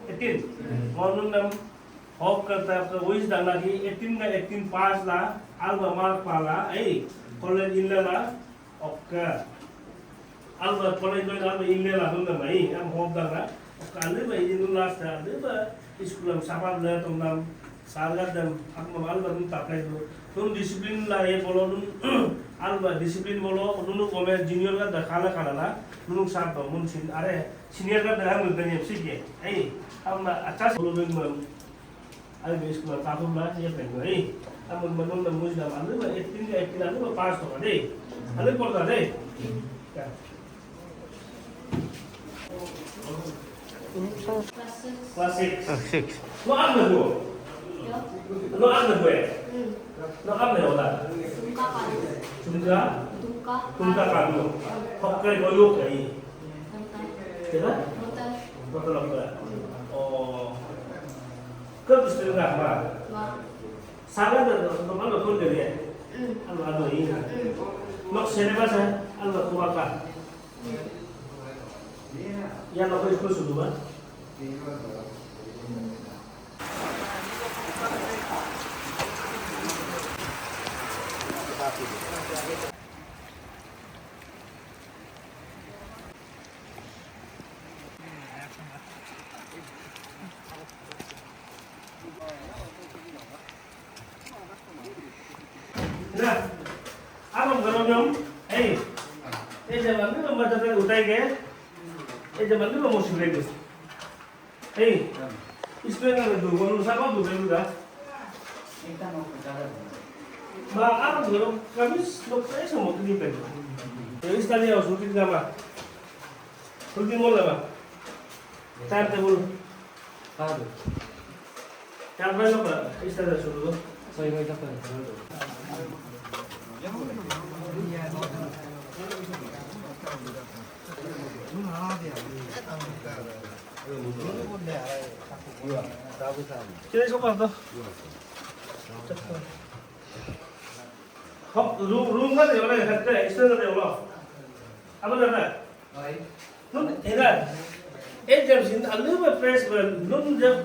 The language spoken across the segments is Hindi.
18 म्हणून नम होप करता है वही डालना कि 18 का 18 पास ला अल्बा मार्क पाला ऐ कॉलेज इनले ला ओके अल्बा कॉलेज में अल्बा इनले ला तुम भाई हम होप डालना काले भाई जिन लास्ट है दे स्कूल में साबाब ले तुम नाम सालगा दम हम अल्बा तुम तापले तुम डिसिप्लिन ला ये बोलो तुम अल्बा डिसिप्लिन बोलो तुम कोमे जूनियर का दखाला खाला ला तुम साथ दो मुन सिन अरे सीनियर का दहा मिलते हैं सीखे ऐ हम अच्छा बोलो तुम आई बेस को तापम ला ये पेन है हम मनों में मुझ दाम अल्बा 18 का 18 अल्बा पास होगा दे अल्बा पढ़ता दे Class 6. Nó ăn được không? Nó ăn được về? Nó ăn được không? Tungka? Tungka kan lo. Học cái bao nhiêu cái? Thế đó? Một lần rồi. Cấp student nào mà? Sáng là nó ăn được không được vậy? Ăn được gì? Nó sẽ là sao? Ăn được không cả? Ya no fue esposo tu, ¿verdad? Nah, apa kalau nyom? Jangan lupa baca tadi utai ke? Jangan lupa mau sudah itu. Istilahnya ada dua, kalau siapa dua itu dah? Apa kalau kami dokter semua tu kita. Istilahnya harus rutin apa? Rutin mana apa? Time table. Time berapa apa? Istilahnya suruh. Saya mau cakap. Chơi số bao nhiêu? Học room cái gì vậy? Thật cái extra cái gì vậy? Apa dah? Nun ini, jam sini alu press nun jam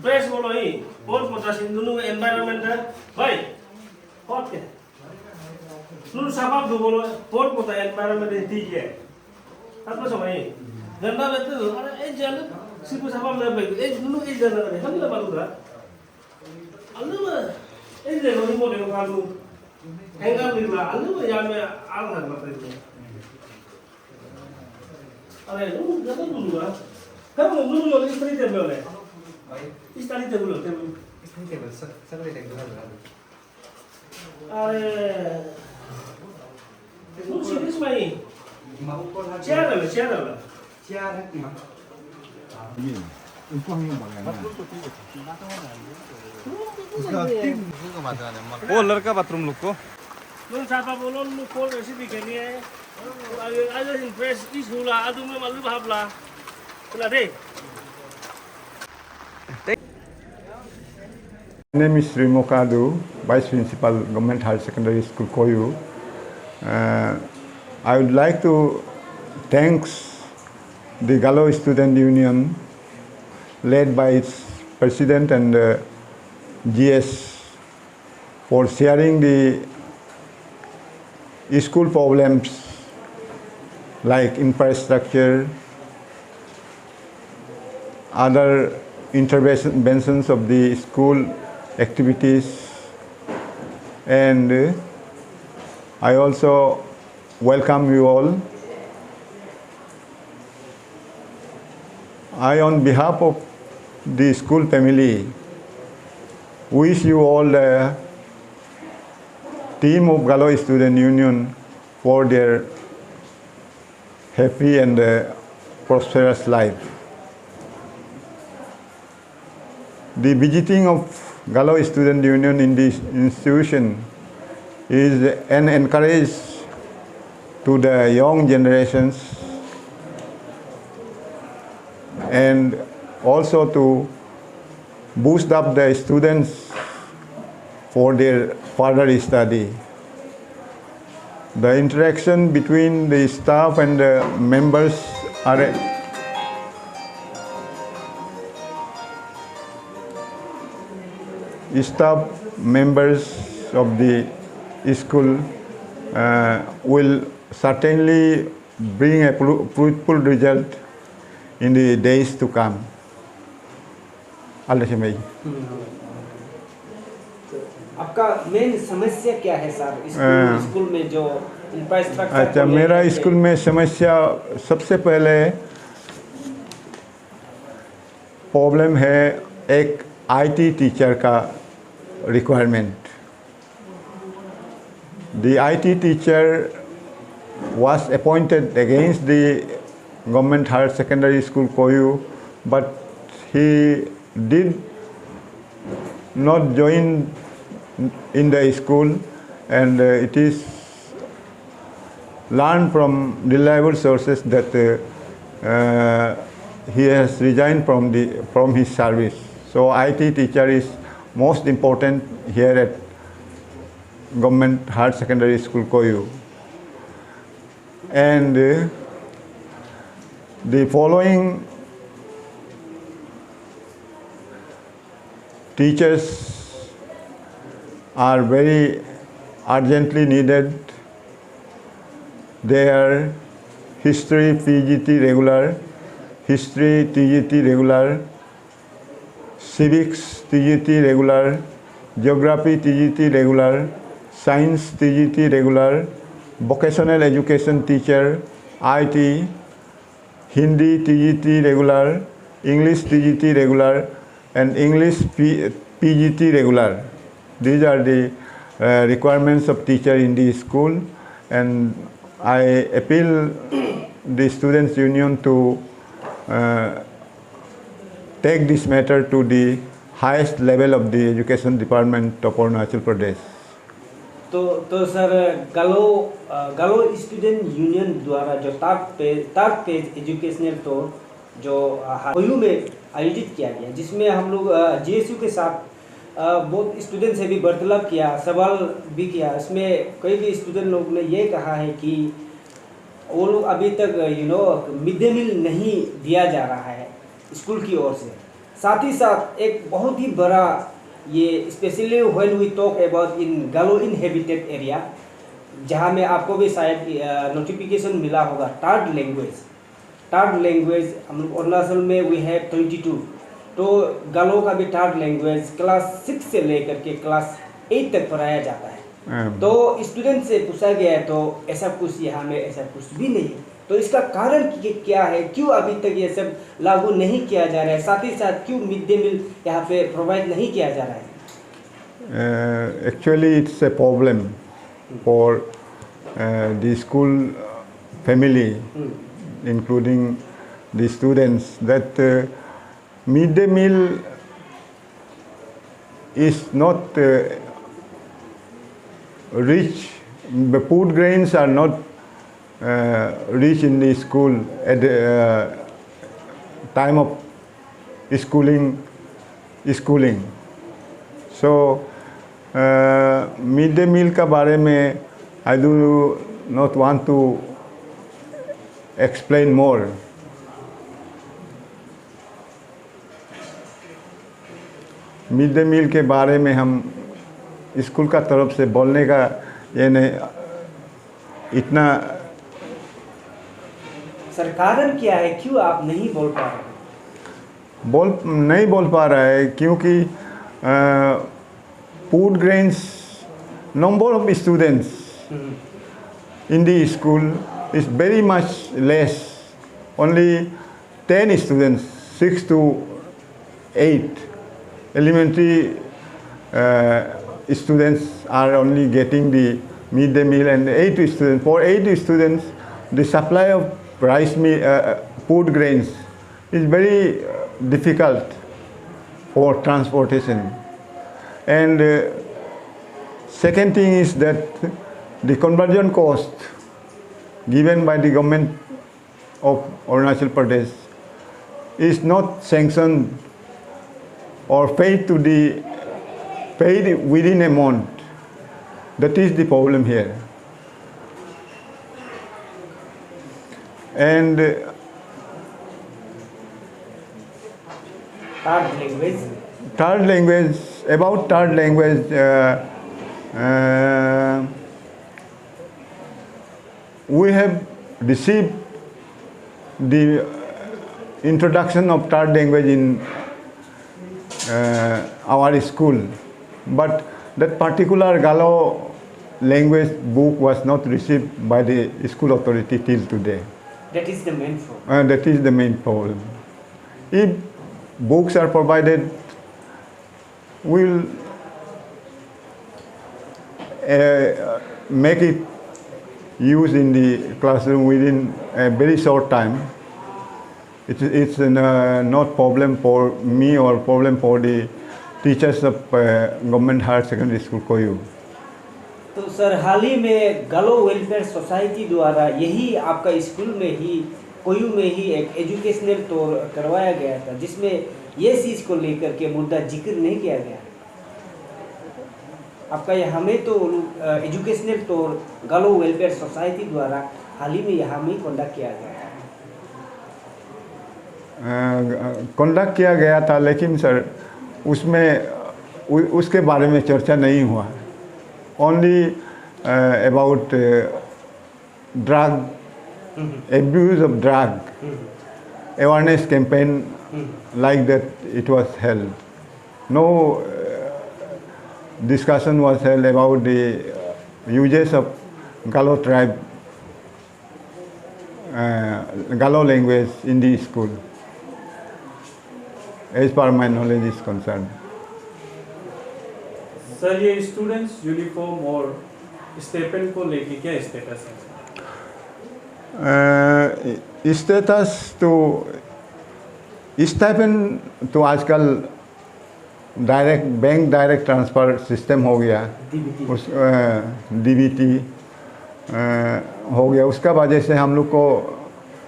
press bola ini, port potasi nun environment dah, baik, hot ke? Nun sabab tu bola port potasi environment ini tiga, apa sama ini? Ganda betul, ada jalan siapa sabab lebih, nun jalan ada, kamu dah baru dah, alu jalan ni model kalu, enggak bila alu yang alat macam itu. अरे नून ज़्यादा नून हुआ कब नून वाले इस तरह टेबल है इस तरह टेबल सगळे टेबल अरे नून सीरीज में ही चेयर है कि माँ वो लड़का बाथरूम लोग को नून सापा बोलो नून कोल रेसिपी के लिए I just impressed this whole lot. I don't know malu bahapla. Kena deh. My name is Sri Mokadu, Vice Principal, Government Higher Secondary School, Koyu. I would like to thank the Galo Student Union, led by its President and GS, for sharing the school problems like infrastructure, other interventions of the school activities, and I also welcome you all. I, on behalf of the school family, wish you all the team of Galo Student Union for their happy and prosperous life. The visiting of Galo Student Union in this institution is an encouragement to the young generations and also to boost up the students for their further study. The interaction between the staff and the members are staff members of the school will certainly bring a fruitful result in the days to come. Allah Shemai. आपका मेन समस्या क्या है सर स्कूल में जो इंफ्रास्ट्रक्चर? अच्छा, मेरा स्कूल में समस्या सबसे पहले प्रॉब्लम है एक आईटी टीचर का requirement. The IT teacher was appointed against the government higher secondary school Koyu, but he did not join in the school, and it is learned from reliable sources that he has resigned from his service. So IT teacher is most important here at Government Higher Secondary School Koyu. And the following teachers are very urgently needed. They are history PGT regular, history TGT regular, civics TGT regular, geography TGT regular, science TGT regular, vocational education teacher, IT, Hindi TGT regular, English TGT regular, and English PGT regular. These are the requirements of teacher in the school, and I appeal the Students' Union to take this matter to the highest level of the Education Department of Arunachal Pradesh. तो सर गलो स्टूडेंट यूनियन द्वारा जो थर्ड पेज एजुकेशनल टूर जो कोयू में आयोजित किया गया, जिसमें हम लोग जीएसयू के साथ बहुत स्टूडेंट से भी वार्तालाप किया, सवाल भी किया. इसमें कई भी स्टूडेंट लोग ने ये कहा है कि वो लोग अभी तक मिड डे मील नहीं दिया जा रहा है स्कूल की ओर से. साथ ही साथ एक बहुत ही बड़ा ये specially when we talk about in गालो इनहेबिटेड एरिया, जहाँ में आपको भी शायद नोटिफिकेशन मिला होगा, थर्ड लैंग्वेज हम लोग अरुणाचल में वी हैव 22, तो गालो का भी थर्ड लैंग्वेज क्लास 6 से लेकर के क्लास 8 तक पढ़ाया जाता है. तो स्टूडेंट से पूछा गया है तो ऐसा कुछ यहाँ में ऐसा कुछ भी नहीं. तो इसका कारण क्या है, क्यों अभी तक ये सब लागू नहीं किया जा रहा है, साथ ही साथ क्यों मिड डे मील यहाँ पे प्रोवाइड नहीं किया जा रहा है? Actually, it's a problem for the school family, including the students, that mid day meal is not rich. The food grains are not rich in the school at the time of schooling. So mid day meal का बारे में I do not want to explain more. Mid day meal के बारे में हम स्कूल का तरफ से बोलने का ये नहीं इतना. सर कारण क्या है, क्यों आप नहीं बोल पा रहे? नहीं बोल पा रहा है क्योंकि food grains number of students in the school is very much less. Only 10 students, 6 to 8 elementary students are only getting the midday meal, and 8 students. For 8 students, the supply of rice meal, food grains is very difficult for transportation. And second thing is that the conversion cost given by the government of Arunachal Pradesh is not sanctioned or paid within a month. That is the problem here. And third language about third language, we have received the introduction of third language in our school, but that particular Galo language book was not received by the school authority till today. That is the main problem. That is the main problem. If books are provided, we'll make it use in the classroom within a very short time. It's not problem for me or problem for the teachers of government higher secondary school Koyu. तो सर हाल ही में गालो वेलफेयर सोसाइटी द्वारा यही आपका स्कूल में ही कोयू में ही एक एजुकेशनल टूर करवाया गया था, जिसमें ये चीज़ को लेकर के मुद्दा जिक्र नहीं किया गया आपका। यहाँ में तो एजुकेशनल टूर गालो वेलफेयर सोसाइटी द्वारा हाल ही में यहाँ में कंडक्ट किया गया है। कंडक्ट किया गया था, लेकिन सर उसमें उसके बारे में चर्चा नहीं हुआ। Only about drug, abuse of drug, awareness campaign like that it was held. No discussion was held about the uses of Galo tribe, Galo language in the school, as per my knowledge is concerned. Sir ये स्टूडेंट्स यूनिफॉर्म और स्टेपन को लेके क्या स्टेटस है? स्टेटस तो स्टाइपेन तो आजकल direct bank direct transfer system हो गया, उस डीबीटी हो गया, उसका वजह से हम लोग को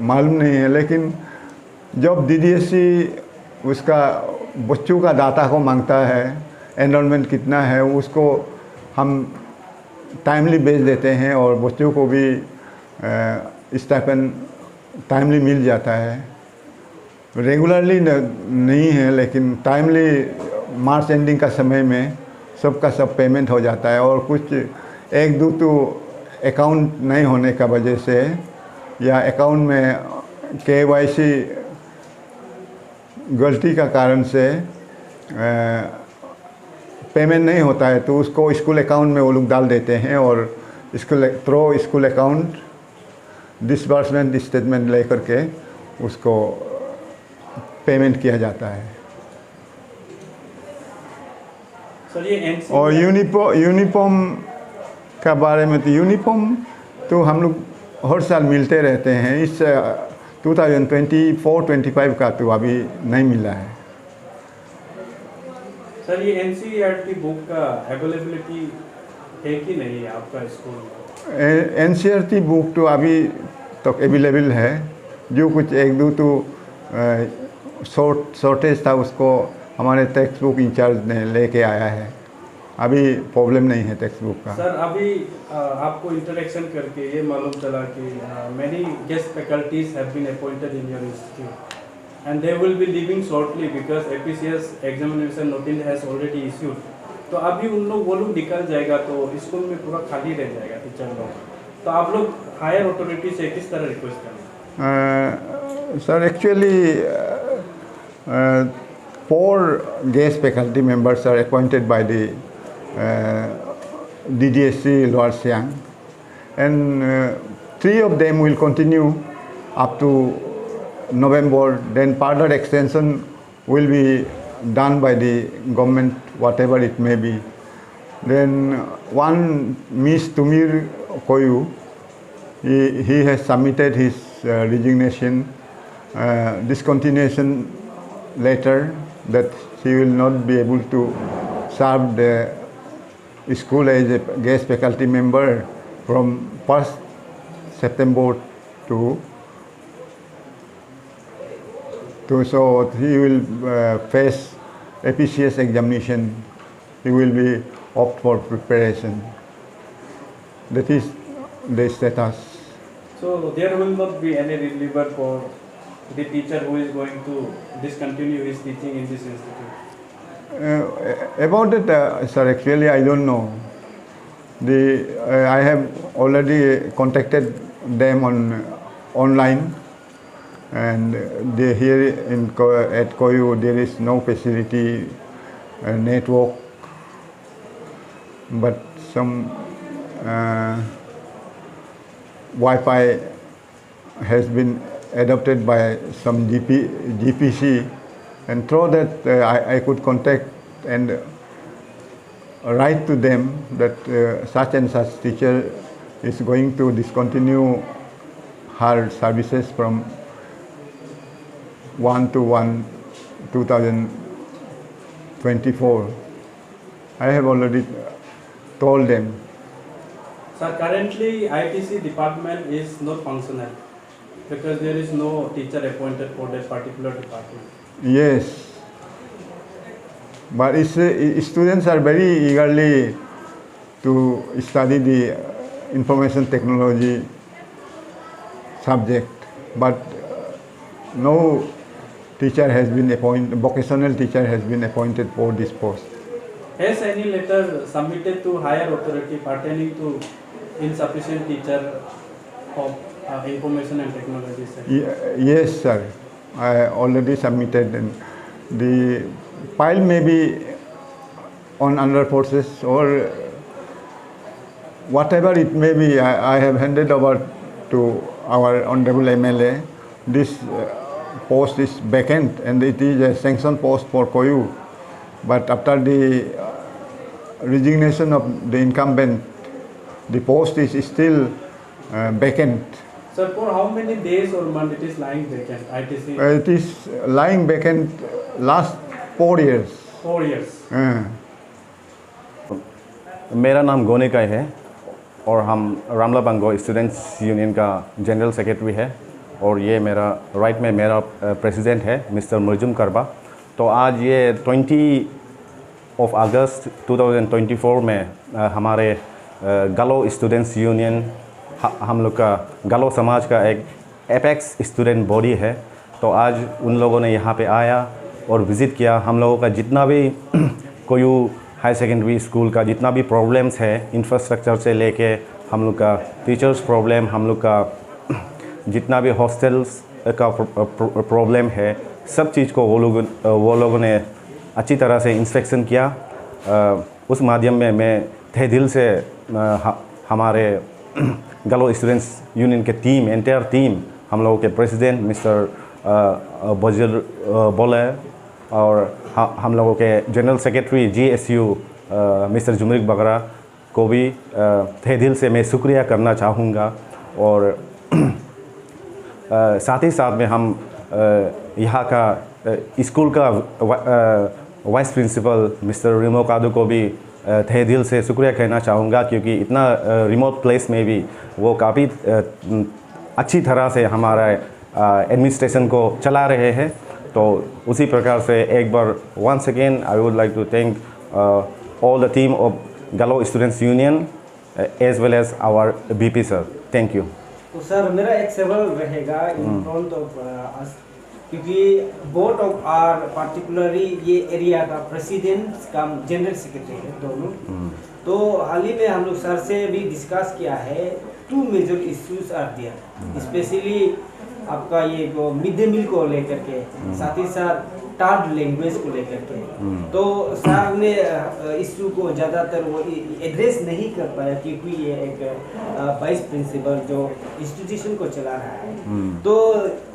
मालूम नहीं है। लेकिन जब डीडीएससी उसका बच्चों का डाटा को मांगता है, एनरोलमेंट कितना है, उसको हम टाइमली भेज देते हैं और बच्चों को भी स्टाइपेंड टाइमली मिल जाता है। रेगुलरली नहीं है, लेकिन टाइमली मार्च एंडिंग का समय में सबका सब पेमेंट हो जाता है। और कुछ एक दो तो अकाउंट नहीं होने का वजह से या अकाउंट में केवाईसी गलती का कारण से पेमेंट नहीं होता है, तो उसको स्कूल अकाउंट में वो लोग डाल देते हैं और स्कूल अकाउंट डिसबर्समेंट स्टेटमेंट लेकर के उसको पेमेंट किया जाता है। सर ये और यूनिफॉर्म का बारे में तो यूनिफॉर्म तो हम लोग हर साल मिलते रहते हैं। इस 2024-25 का तो अभी नहीं मिला है। सर ये एनसीईआरटी बुक का अवेलेबिलिटी है कि नहीं है आपका स्कूल में? एनसीईआरटी बुक तो अभी तक अवेलेबल है। जो कुछ एक दो तो शॉर्टेज था, उसको हमारे टेक्स्ट बुक इंचार्ज ने लेके आया है। अभी प्रॉब्लम नहीं है टेक्स्ट बुक का। सर अभी आपको इंटरेक्शन करके ये मालूम चला कि many guest faculties have been appointed in your institute and they will be leaving shortly because APCS examination notice has already issued. तो अभी उन लोग वो लोग निकल जाएगा तो स्कूल में पूरा खाली रह जाएगा टीचर लोग। तो आप लोग हायर अथॉरिटी से किस तरह रिक्वेस्ट करें? Sir actually 4 guest faculty members are appointed by the DDSC Lower Siang, and 3 of them will continue up to November. Then further extension will be done by the government, whatever it may be. Then one Miss Tumir Koyu, he has submitted his resignation, discontinuation letter that he will not be able to serve the school as a guest faculty member from 1st September to so he will face APCS examination. He will be opt for preparation. That is the status. So there will not be any reliever for the teacher who is going to discontinue his teaching in this institute. About it, sir, actually I don't know. I have already contacted them online, and they here at Koyu there is no facility network, but some Wi-Fi has been adopted by some GPC, and through that I could contact and write to them that such and such teacher is going to discontinue her services from 1/1/2024. I have already told them. Sir, currently ITC department is not functional because there is no teacher appointed for that particular department. Yes. But students are very eagerly to study the information technology subject, but no teacher has been appointed, vocational teacher has been appointed for this post. Has any letter submitted to higher authority pertaining to insufficient teacher of information and technology sector? Yes, sir. I already submitted, and the file may be on under process or whatever it may be. I have handed over to our honorable MLA. This post is vacant and it is a sanctioned post for Koyu. But after the resignation of the incumbent, the post is still vacant. Sir, for how many days or months it is lying vacant? ITC? It is lying vacant last 4 years. 4 years. मेरा नाम गोनिकाई है और हम रामला बंगो स्टूडेंट्स यूनियन का जनरल सेक्रेटरी है, और ये मेरा राइट में मेरा प्रेसिडेंट है मिस्टर मुर्जुम करबा। तो आज ये 20 अगस्त 2024 में हमारे गालो स्टूडेंट्स यूनियन, हम लोग का गालो समाज का एक एपेक्स स्टूडेंट बॉडी है। तो आज उन लोगों ने यहाँ पे आया और विज़िट किया। हम लोगों का जितना भी कोयू हाई सेकेंडरी स्कूल का जितना भी प्रॉब्लम्स है, इंफ्रास्ट्रक्चर से लेके हम लोग का टीचर्स प्रॉब्लम, हम लोग का जितना भी हॉस्टल्स का प्रॉब्लम है, सब चीज़ को वो लोगों ने अच्छी तरह से इंस्पेक्शन किया। उस माध्यम में मैं तहे दिल से हमारे गालो स्टूडेंट्स यूनियन के टीम, एंटायर टीम, हम लोगों के प्रेसिडेंट मिस्टर बजीर बोले और हम लोगों के जनरल सेक्रेटरी GSU मिस्टर जुमरिक बगरा को भी तहे दिल से मैं शुक्रिया करना चाहूँगा। और साथ ही साथ में हम यहाँ का स्कूल का वाइस प्रिंसिपल मिस्टर रिमो कादू को भी तहे दिल से शुक्रिया कहना चाहूँगा, क्योंकि इतना रिमोट प्लेस में भी वो काफ़ी अच्छी तरह से हमारा एडमिनिस्ट्रेशन को चला रहे हैं। तो उसी प्रकार से एक बार once again I would like to thank all the team of Galo Students Union as well as our BP sir. Thank you. तो सर मेरा एक सवाल रहेगा इन फ्रंट ऑफ अस, क्योंकि बोर्ड ऑफ आर पार्टिकुलरली ये एरिया का प्रेसिडेंट का जनरल सेक्रेटरी है दोनों। तो हाल ही में हम लोग सर से भी डिस्कस किया है, 2 major issues are there, specially आपका ये मिड डे मील को लेकर के, साथ ही साथ टार्ड लैंग्वेज को लेकर के। तो सर ने इश्यू को ज़्यादातर वो एड्रेस नहीं कर पाया, क्योंकि ये एक वाइस प्रिंसिपल जो इंस्टीट्यूशन को चला रहा है। तो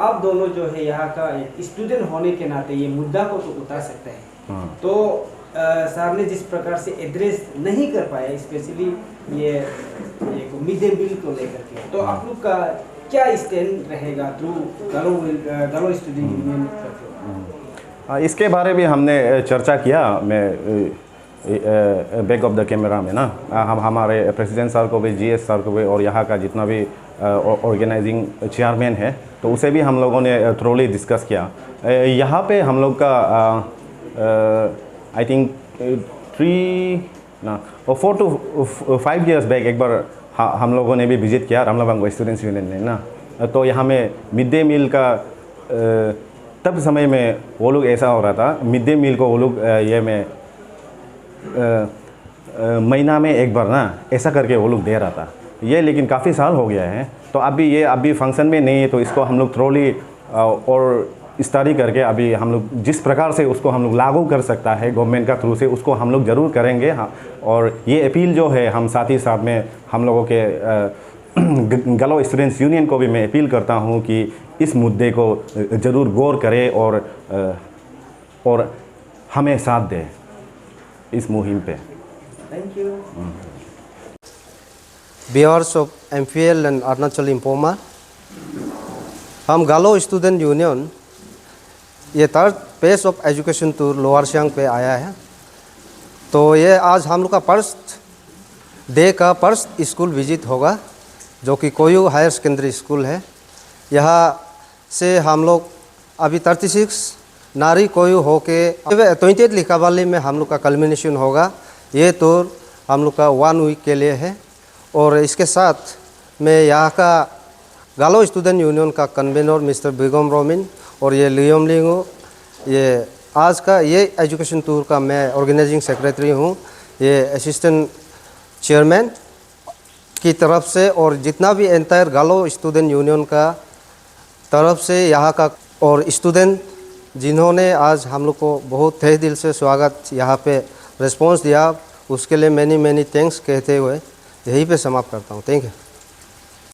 आप दोनों जो है यहाँ का एक स्टूडेंट होने के नाते ये मुद्दा को तो उठा सकते हैं। तो सर ने जिस प्रकार से एड्रेस नहीं कर पाया, स्पेशली ये मिड डे मील को लेकर के, तो आप लोग का क्या स्टैंड रहेगा थ्रू गालो स्टूडेंट यूनियन? इसके बारे में हमने चर्चा किया। मैं बैक ऑफ द कैमरा में ना हम हमारे प्रेसिडेंट सर को भी, GS सर को भी, और यहाँ का जितना भी ऑर्गेनाइजिंग चेयरमैन है, तो उसे भी हम लोगों ने थ्रोली डिस्कस किया। यहाँ पे हम लोग का I think 4 to 5 years back एक बार हम लोगों ने भी विजिट किया रामला बंगो स्टूडेंट्स यूनियन ने ना। तो यहाँ में मिड डे मील का तब समय में वो लोग ऐसा हो रहा था, मिड डे मील को वो लोग ये में महीना में एक बार ना ऐसा करके वो लोग दे रहा था। ये लेकिन काफ़ी साल हो गया है, तो अभी फंक्शन में नहीं है, तो इसको हम लोग थ्रोली और स्टडी करके अभी हम लोग जिस प्रकार से उसको हम लोग लागू कर सकता है गवर्नमेंट का थ्रू से, उसको हम लोग ज़रूर करेंगे। हाँ, और ये अपील जो है हम साथ ही साथ में हम लोगों के गलो स्टूडेंट्स यूनियन को भी मैं अपील करता हूँ कि इस मुद्दे को ज़रूर गौर करे और हमें साथ दे इस मुहिम पे। Thank you. Viewers of MPL and Arunachal इंफोमा, हम गालो स्टूडेंट यूनियन ये third phase of education tour lower Siang पे आया है। तो ये आज हम लोग का फर्स्ट डे का फर्स्ट स्कूल विजिट होगा, जो कि कोयू हायर सेकेंडरी स्कूल है। यहाँ से हम लोग अभी 36 नारी कोयू होके 28 लिखावाली में हम लोग का कल्मिनेशन होगा। ये टूर हम लोग का 1 वीक के लिए है। और इसके साथ में यहाँ का गालो स्टूडेंट यूनियन का कन्वीनर मिस्टर बेगम रोमिन और ये लियोम लिंगो, ये आज का ये एजुकेशन टूर का मैं ऑर्गेनाइजिंग सेक्रेटरी हूँ। ये असिस्टेंट चेयरमैन की तरफ से और जितना भी एंटायर गालो स्टूडेंट यूनियन का तरफ से यहाँ का और स्टूडेंट जिन्होंने आज हम लोग को बहुत तहे दिल से स्वागत यहाँ पे रिस्पॉन्स दिया, उसके लिए मैनी थैंक्स कहते हुए यहीं पे समाप्त करता हूँ। Thank you.